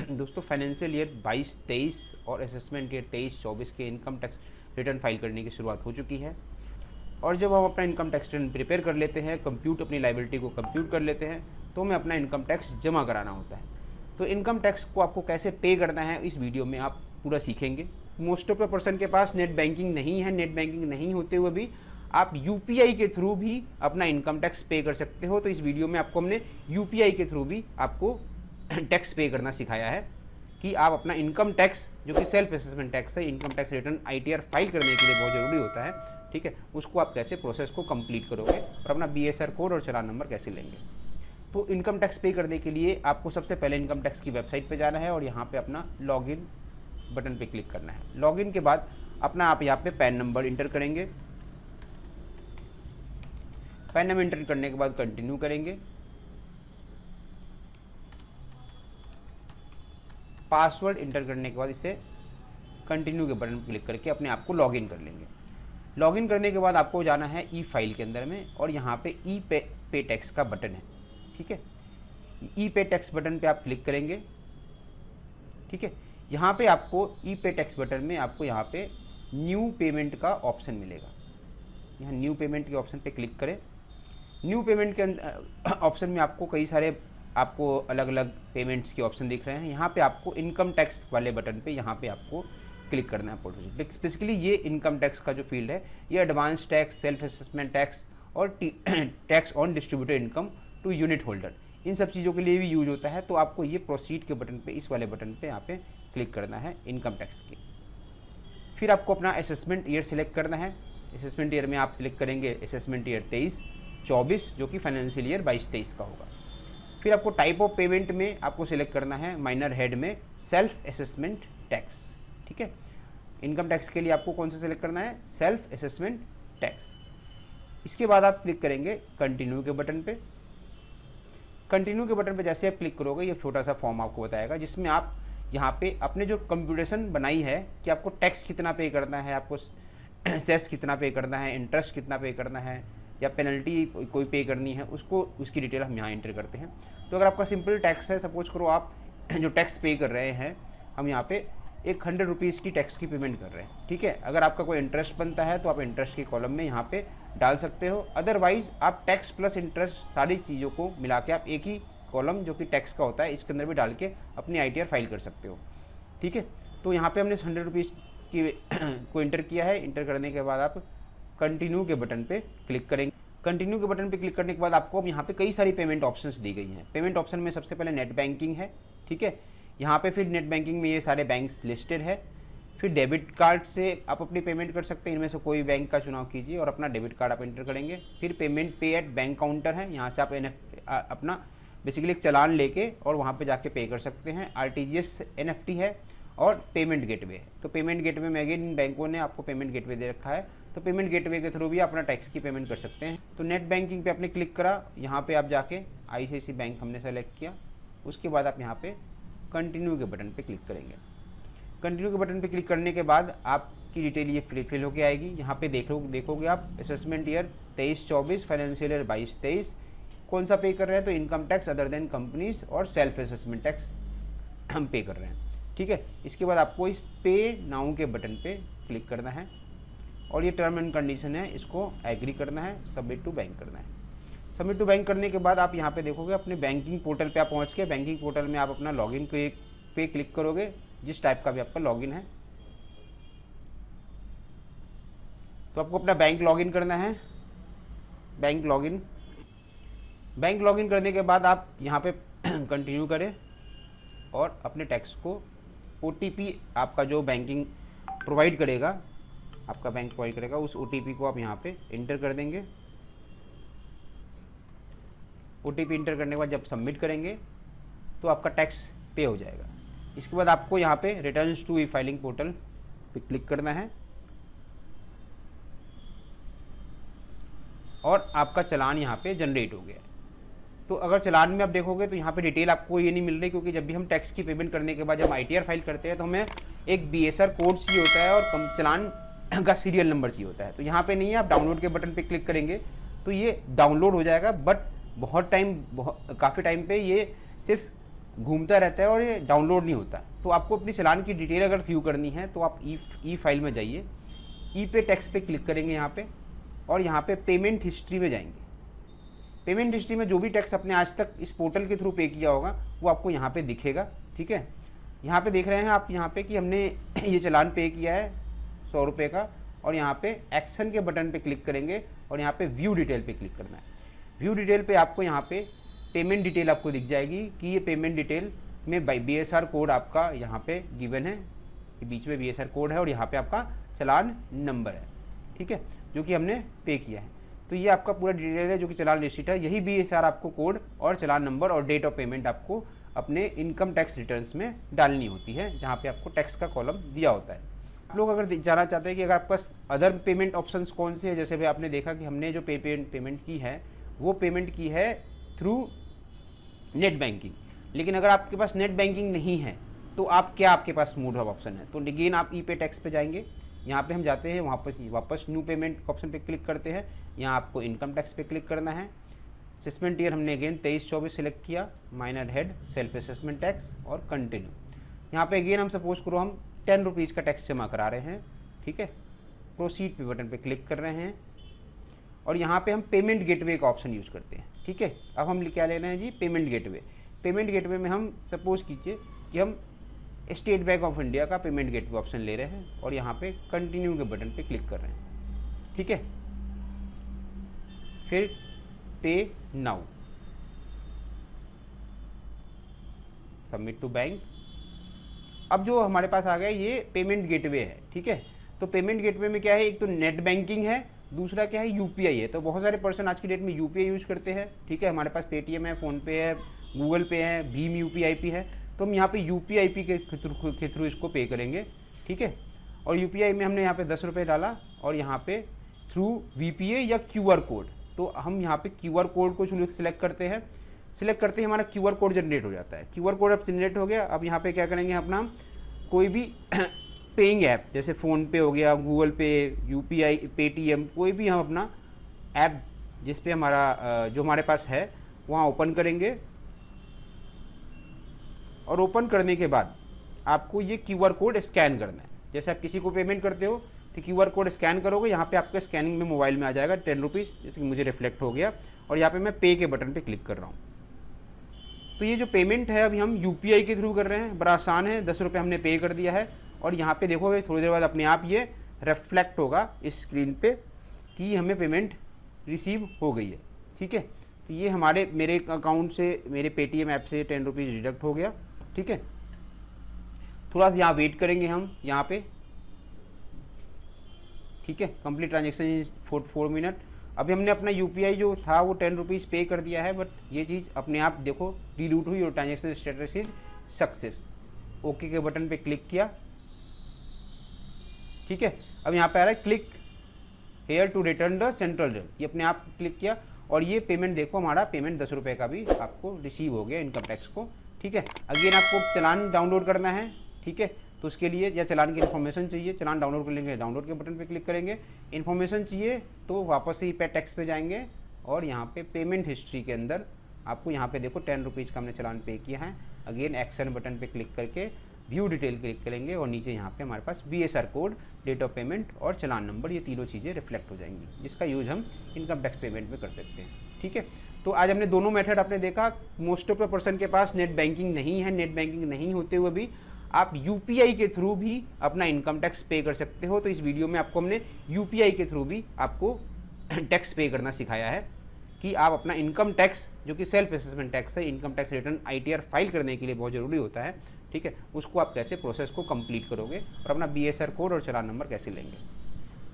दोस्तों financial year 22-23 और assessment year 23-24 के इनकम टैक्स रिटर्न फाइल करने की शुरुआत हो चुकी है। और जब हम अपना इनकम टैक्स रिटर्न प्रिपेयर कर लेते हैं, अपनी लाइबिलिटी को कंप्यूट कर लेते हैं, तो हमें अपना इनकम टैक्स जमा कराना होता है। तो इनकम टैक्स को आपको कैसे पे करना है इस वीडियो में आप पूरा सीखेंगे। मोस्ट ऑफ द पर्सन के पास नेट बैंकिंग नहीं है। नेट बैंकिंग नहीं होते हुए भी आप यूपीआई के थ्रू भी अपना इनकम टैक्स पे कर सकते हो। तो इस वीडियो में आपको हमने यूपीआई के थ्रू भी आपको टैक्स पे करना सिखाया है कि आप अपना इनकम टैक्स, जो कि सेल्फ असेसमेंट टैक्स है, income tax return ITR file करने के लिए बहुत ज़रूरी होता है, ठीक है, उसको आप कैसे प्रोसेस को कंप्लीट करोगे और अपना बीएसआर कोड और चालान नंबर कैसे लेंगे। तो इनकम टैक्स पे करने के लिए आपको सबसे पहले इनकम टैक्स की वेबसाइट पे जाना है और यहाँ पे अपना लॉगिन बटन पे क्लिक करना है। लॉगिन के बाद अपना आप यहाँ पे पैन नंबर इंटर करेंगे। पैन नंबर इंटर करने के बाद कंटिन्यू करेंगे। पासवर्ड इंटर करने के बाद इसे कंटिन्यू के बटन पर क्लिक करके अपने आप को लॉगिन कर लेंगे। लॉगिन करने के बाद आपको जाना है ई फाइल के अंदर में और यहाँ पे ई पे टैक्स का बटन है, ठीक है। ई पे टैक्स बटन पे आप क्लिक करेंगे, ठीक है। यहाँ पे आपको ई पे टैक्स बटन में आपको यहाँ पे न्यू पेमेंट का ऑप्शन मिलेगा। यहाँ न्यू पेमेंट के ऑप्शन पे क्लिक करें। न्यू पेमेंट के ऑप्शन में आपको कई सारे आपको अलग अलग पेमेंट्स के ऑप्शन दिख रहे हैं। यहाँ पे आपको इनकम टैक्स वाले बटन पे यहाँ पे आपको क्लिक करना है। बेसिकली ये इनकम टैक्स का जो फील्ड है, ये advance tax, self assessment tax और tax on distributed income to unit holder, इन सब चीज़ों के लिए भी यूज होता है। तो आपको ये प्रोसीड के बटन पे, इस वाले बटन पे यहाँ पे क्लिक करना है इनकम टैक्स के। फिर आपको अपना असेसमेंट ईयर सिलेक्ट करना है। असेसमेंट ईयर में आप सिलेक्ट करेंगे असेसमेंट ईयर 23-24, जो कि फाइनेंशियल ईयर 22-23 का होगा। फिर आपको टाइप ऑफ पेमेंट में आपको सिलेक्ट करना है माइनर हेड में सेल्फ असेसमेंट टैक्स, ठीक है। इनकम टैक्स के लिए आपको कौन सा सिलेक्ट करना है? Self assessment tax. इसके बाद आप क्लिक करेंगे कंटिन्यू के बटन पे। कंटिन्यू के बटन पे जैसे आप क्लिक करोगे, ये छोटा सा फॉर्म आपको बताएगा जिसमें आप यहाँ पे अपने जो कंप्यूटेशन बनाई है कि आपको टैक्स कितना पे करना है, आपको सेस कितना पे करना है, इंटरेस्ट कितना पे करना है या पेनल्टी कोई पे करनी है, उसकी डिटेल हम यहाँ एंटर करते हैं। तो अगर आपका सिंपल टैक्स है, सपोज करो आप जो टैक्स पे कर रहे हैं, हम यहाँ पे 100 रुपीज़ की टैक्स की पेमेंट कर रहे हैं, ठीक है। अगर आपका कोई इंटरेस्ट बनता है तो आप इंटरेस्ट के कॉलम में यहाँ पे डाल सकते हो। अदरवाइज आप टैक्स प्लस इंटरेस्ट सारी चीज़ों को मिला के आप एक ही कॉलम जो कि टैक्स का होता है इसके अंदर भी डाल के अपनी आईटीआर फाइल कर सकते हो, ठीक है। तो यहाँ पे हमने 100 रुपीज़ की को इंटर किया है। इंटर करने के बाद आप कंटिन्यू के बटन पे क्लिक करेंगे। कंटिन्यू के बटन पे क्लिक करने के बाद आपको अब यहाँ पे कई सारी पेमेंट ऑप्शंस दी गई हैं। पेमेंट ऑप्शन में सबसे पहले नेट बैंकिंग है, ठीक है। यहाँ पे फिर नेट बैंकिंग में ये सारे बैंक्स लिस्टेड है। फिर डेबिट कार्ड से आप अपनी पेमेंट कर सकते हैं, इनमें से कोई बैंक का चुनाव कीजिए और अपना डेबिट कार्ड आप एंटर करेंगे। फिर पेमेंट पे एट बैंक काउंटर है, यहाँ से आप अपना बेसिकली एक चालान लेके और वहाँ पे जाके पे कर सकते हैं। आरटीजीएस एनएफटी है और पेमेंट गेटवे है। तो पेमेंट गेटवे में अगेन इन बैंकों ने आपको पेमेंट गेटवे दे रखा है, तो पेमेंट गेटवे के थ्रू भी अपना टैक्स की पेमेंट कर सकते हैं। तो नेट बैंकिंग पे आपने क्लिक करा, यहाँ पे आप जाके आईसीआईसीआई बैंक हमने सेलेक्ट किया। उसके बाद आप यहाँ पे कंटिन्यू के बटन पे क्लिक करेंगे। कंटिन्यू के बटन पे क्लिक करने के बाद आपकी डिटेल ये फिल होके आएगी। यहाँ पे देखोगे आप असेसमेंट ईयर 23-24, फाइनेंशियल ईयर 22-23 कौन सा पे कर रहे हैं, तो income tax other than companies और सेल्फ असेसमेंट टैक्स हम पे कर रहे हैं, ठीक है। इसके बाद आपको इस पे नाउ के बटन पे क्लिक करना है और ये टर्म एंड कंडीशन है, इसको एग्री करना है, सबमिट टू बैंक करना है। सबमिट टू बैंक करने के बाद आप यहाँ पे देखोगे अपने बैंकिंग पोर्टल पे आप पहुँच के बैंकिंग पोर्टल में आप अपना लॉगिन पे क्लिक करोगे, जिस टाइप का भी आपका लॉगिन है। तो आपको अपना बैंक लॉगिन करना है। बैंक लॉगिन करने के बाद आप यहाँ पे कंटिन्यू करें और अपने टैक्स को ओटीपी आपका जो बैंकिंग प्रोवाइड करेगा, आपका बैंक प्रोवाइड करेगा, उस ओटीपी को आप यहाँ पे इंटर कर देंगे। ओटीपी इंटर करने के बाद जब सबमिट करेंगे तो आपका टैक्स पे हो जाएगा। इसके बाद आपको यहाँ पे returns to e filing portal पे क्लिक करना है और आपका चालान यहाँ पे जनरेट हो गया। तो अगर चालान में आप देखोगे तो यहाँ पे डिटेल आपको ये नहीं मिल रही, क्योंकि जब भी हम टैक्स की पेमेंट करने के बाद जब आईटीआर फाइल करते हैं तो हमें एक बीएसआर कोड चाहिए होता है और चालान का सीरियल नंबर चाहिए होता है। तो यहाँ पे नहीं है, आप डाउनलोड के बटन पे क्लिक करेंगे तो ये डाउनलोड हो जाएगा, बट काफ़ी टाइम पे ये सिर्फ घूमता रहता है और ये डाउनलोड नहीं होता। तो आपको अपनी चालान की डिटेल अगर व्यू करनी है तो आप ई फाइल में जाइए, ई पे टैक्स पे क्लिक करेंगे यहाँ पे, और यहाँ पे पेमेंट हिस्ट्री में जाएंगे। पेमेंट हिस्ट्री में जो भी टैक्स आपने आज तक इस पोर्टल के थ्रू पे किया होगा वो आपको यहाँ पे दिखेगा। ठीक है, यहाँ पे देख रहे हैं आप यहाँ पे कि हमने ये चालान पे किया है 100 रुपये का, और यहाँ पे एक्शन के बटन पे क्लिक करेंगे और यहाँ पे व्यू डिटेल पे क्लिक करना है। व्यू डिटेल पे आपको यहाँ पे पेमेंट डिटेल आपको दिख जाएगी कि ये पेमेंट डिटेल में BSR कोड आपका यहाँ पे गिवन है, बीच में BSR कोड है और यहाँ पे आपका चालान नंबर है। ठीक है, जो कि हमने पे किया है। तो ये आपका पूरा डिटेल है जो कि चालान रिसीट है। यही BSR आपको कोड और चालान नंबर और डेट ऑफ पेमेंट आपको अपने इनकम टैक्स रिटर्न्स में डालनी होती है, जहाँ पे आपको टैक्स का कॉलम दिया होता है। आप लोग अगर जानना चाहते हैं कि अगर आपके पास अदर पेमेंट ऑप्शंस कौन से हैं, जैसे भी आपने देखा कि हमने जो पेमेंट की है वो पेमेंट की है थ्रू नेट बैंकिंग, लेकिन अगर आपके पास नेट बैंकिंग नहीं है तो आप क्या आपके पास मोड ऑफ ऑप्शन है। तो अगेन आप ई पे टैक्स पे जाएंगे, यहाँ पे हम जाते हैं, वापस न्यू पेमेंट ऑप्शन पे क्लिक करते हैं। यहाँ आपको इनकम टैक्स पे क्लिक करना है। असेसमेंट ईयर हमने अगेन 23-24 सिलेक्ट किया, minor head, self assessment tax और कंटिन्यू। यहाँ पे अगेन हम सपोज करो हम 10 रुपीज़ का टैक्स जमा करा रहे हैं। ठीक है, प्रोसीड पे बटन पे क्लिक कर रहे हैं और यहाँ पे हम पेमेंट गेटवे का ऑप्शन यूज़ करते हैं। ठीक है, अब हम क्या ले रहे हैं जी, पेमेंट गेटवे। पेमेंट गेटवे में हम सपोज कीजिए कि हम स्टेट बैंक ऑफ इंडिया का पेमेंट गेटवे ऑप्शन ले रहे हैं और यहाँ पे कंटिन्यू के बटन पे क्लिक कर रहे हैं। ठीक है, फिर पे नाउ, सबमिट टू बैंक। अब जो हमारे पास आ गया ये पेमेंट गेटवे है। ठीक है, तो पेमेंट गेटवे में क्या है, एक तो नेट बैंकिंग है, दूसरा क्या है यूपीआई है। तो बहुत सारे पर्सन आज की डेट में यूपीआई यूज़ करते हैं। ठीक है, हमारे पास पेटीएम है, फ़ोनपे है, गूगल पे है, भीम यूपीआई है। तो हम यहाँ पे यूपीआई के थ्रू इसको पे करेंगे। ठीक है, और यूपीआई में हमने यहाँ पे 10 रुपये डाला और यहाँ पे थ्रू वीपीए या क्यूआर कोड, तो हम यहाँ पे क्यूआर कोड को सिलेक्ट करते हैं। सिलेक्ट करते ही हमारा क्यूआर कोड जनरेट हो जाता है। क्यूआर कोड अब जनरेट हो गया। अब यहाँ पे क्या करेंगे, अपना कोई भी पेइंग ऐप जैसे फ़ोनपे हो गया, गूगल पे, यूपीआई, पेटीएम, कोई भी हम अपना ऐप जिस पे हमारा जो हमारे पास है वहाँ ओपन करेंगे। और ओपन करने के बाद आपको ये क्यूआर कोड स्कैन करना है। जैसे आप किसी को पेमेंट करते हो तो क्यूआर कोड स्कैन करोगे, यहाँ पे आपका स्कैनिंग में मोबाइल में आ जाएगा 10 रुपीज़, जैसे कि मुझे रिफ्लेक्ट हो गया और यहाँ पे मैं पे के बटन पे क्लिक कर रहा हूँ। तो ये जो पेमेंट है अभी हम यूपीआई के थ्रू कर रहे हैं, बड़ा आसान है। 10 रुपये हमने पे कर दिया है और यहाँ पे देखोगे थोड़ी देर बाद अपने आप ये रिफ्लेक्ट होगा इस स्क्रीन पे कि हमें पेमेंट रिसीव हो गई है। ठीक है, तो ये मेरे अकाउंट से, मेरे पेटीएम ऐप से 10 रुपीज़ डिडक्ट हो गया। ठीक है, थोड़ा सा यहाँ वेट करेंगे हम यहाँ पे। ठीक है, कंप्लीट ट्रांजेक्शन इन 4 मिनट। अभी हमने अपना यूपीआई जो था वो 10 रुपीज़ पे कर दिया है, बट ये चीज़ अपने आप देखो डिलीट हुई और transaction status is success. Okay के बटन पे क्लिक किया। ठीक है, अब यहाँ पे आ रहा है click here to return the central rate, ये अपने आप क्लिक किया और ये पेमेंट देखो, हमारा पेमेंट 10 रुपये का भी आपको रिसीव हो गया इनकम टैक्स को। ठीक है, अगेन आपको चालान डाउनलोड करना है। ठीक है, तो उसके लिए या चालान की इन्फॉर्मेशन चाहिए, चालान डाउनलोड कर लेंगे, डाउनलोड के बटन पे क्लिक करेंगे। इन्फॉर्मेशन चाहिए तो वापस से पे टैक्स पे जाएंगे और यहाँ पे पेमेंट हिस्ट्री के अंदर आपको यहाँ पे देखो 10 रुपीज़ का हमने चालान पे किया है। अगेन एक्शन बटन पे क्लिक करके व्यू डिटेल क्लिक करेंगे और नीचे यहाँ पे हमारे पास BSR code, date of payment और चालान नंबर, ये तीनों चीज़ें रिफ्लेक्ट हो जाएंगी, जिसका यूज़ हम इनकम टैक्स पेमेंट में कर सकते हैं। ठीक है, तो आज हमने दोनों मेथड आपने देखा। मोस्ट ऑफ द पर्सन के पास नेट बैंकिंग नहीं है, नेट बैंकिंग नहीं होते हुए भी आप यूपीआई के थ्रू भी अपना इनकम टैक्स पे कर सकते हो। तो इस वीडियो में आपको हमने यूपीआई के थ्रू भी आपको टैक्स पे करना सिखाया है कि आप अपना इनकम टैक्स, जो कि सेल्फ असेसमेंट टैक्स है, income tax return ITR file करने के लिए बहुत ज़रूरी होता है। ठीक है, उसको आप कैसे प्रोसेस को कंप्लीट करोगे और अपना BSR कोड और चालान नंबर कैसे लेंगे।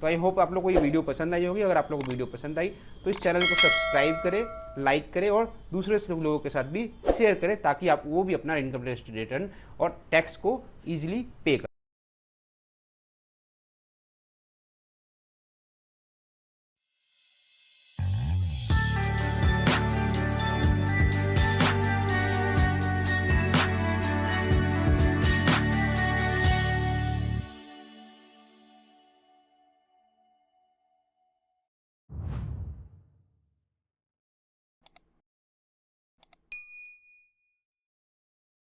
तो आई होप आप लोग को ये वीडियो पसंद आई होगी। अगर आप लोग को वीडियो पसंद आई तो इस चैनल को सब्सक्राइब करें, लाइक करें और दूसरे लोगों के साथ भी शेयर करें, ताकि आप वो भी अपना इनकम टैक्स रिटर्न और टैक्स को ईजिली पे कर